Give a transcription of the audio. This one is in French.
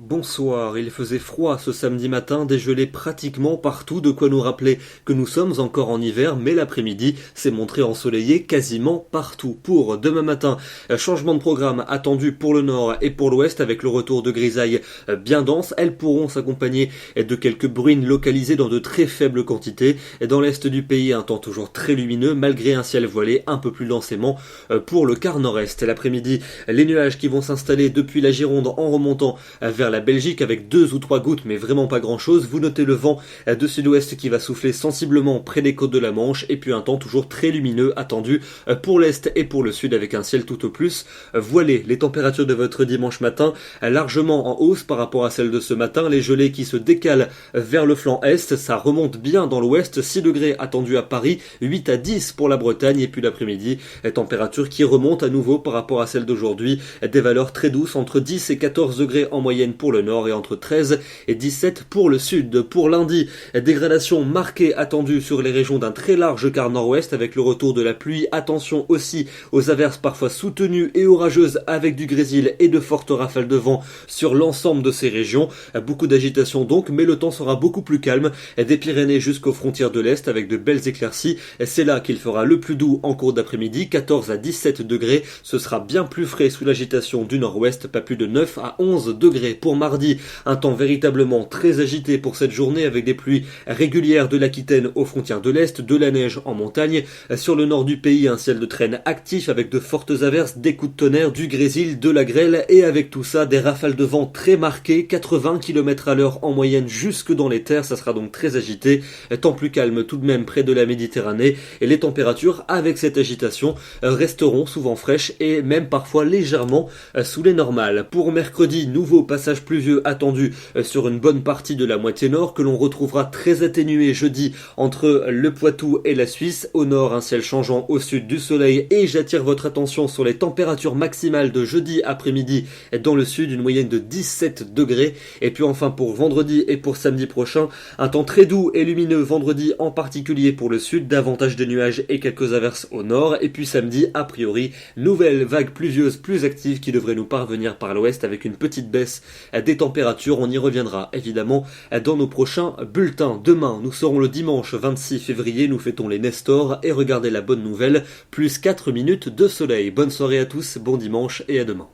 Bonsoir, il faisait froid ce samedi matin, des gelées pratiquement partout, de quoi nous rappeler que nous sommes encore en hiver, mais l'après-midi s'est montré ensoleillé quasiment partout. Pour demain matin, changement de programme attendu pour le nord et pour l'ouest avec le retour de grisailles bien denses. Elles pourront s'accompagner de quelques bruines localisées dans de très faibles quantités. Dans l'est du pays, un temps toujours très lumineux malgré un ciel voilé un peu plus densément pour le quart nord-est. L'après-midi, les nuages qui vont s'installer depuis la Gironde en remontant vers la Belgique avec 2 ou 3 gouttes mais vraiment pas grand chose. Vous notez le vent de sud-ouest qui va souffler sensiblement près des côtes de la Manche et puis un temps toujours très lumineux attendu pour l'est et pour le sud avec un ciel tout au plus voilé. Les températures de votre dimanche matin largement en hausse par rapport à celles de ce matin. Les gelées qui se décalent vers le flanc est, ça remonte bien dans l'ouest. 6 degrés attendus à Paris, 8 à 10 pour la Bretagne et puis l'après-midi, température qui remonte à nouveau par rapport à celle d'aujourd'hui. Des valeurs très douces entre 10 et 14 degrés en moyenne pour le nord et entre 13 et 17 pour le sud. Pour lundi, dégradation marquée attendue sur les régions d'un très large quart nord-ouest avec le retour de la pluie. Attention aussi aux averses parfois soutenues et orageuses avec du grésil et de fortes rafales de vent sur l'ensemble de ces régions. Beaucoup d'agitation donc, mais le temps sera beaucoup plus calme des Pyrénées jusqu'aux frontières de l'Est avec de belles éclaircies. C'est là qu'il fera le plus doux en cours d'après-midi, 14 à 17 degrés. Ce sera bien plus frais sous l'agitation du nord-ouest, pas plus de 9 à 11 degrés. Pour mardi, un temps véritablement très agité pour cette journée avec des pluies régulières de l'Aquitaine aux frontières de l'Est, de la neige en montagne. Sur le nord du pays, un ciel de traîne actif avec de fortes averses, des coups de tonnerre, du grésil, de la grêle et avec tout ça, des rafales de vent très marquées, 80 km à l'heure en moyenne jusque dans les terres. Ça sera donc très agité. Temps plus calme tout de même près de la Méditerranée et les températures avec cette agitation resteront souvent fraîches et même parfois légèrement sous les normales. Pour mercredi, nouveau passage pluvieux attendu sur une bonne partie de la moitié nord que l'on retrouvera très atténué jeudi entre le Poitou et la Suisse. Au nord, un ciel changeant, au sud du soleil et j'attire votre attention sur les températures maximales de jeudi après-midi dans le sud, une moyenne de 17 degrés. Et puis enfin pour vendredi et pour samedi prochain, un temps très doux et lumineux vendredi en particulier pour le sud, davantage de nuages et quelques averses au nord. Et puis samedi, a priori, nouvelle vague pluvieuse plus active qui devrait nous parvenir par l'ouest avec une petite baisse des températures. On y reviendra évidemment dans nos prochains bulletins. Demain, nous serons le dimanche 26 février, nous fêtons les Nestors et regardez la bonne nouvelle, plus 4 minutes de soleil. Bonne soirée à tous, bon dimanche et à demain.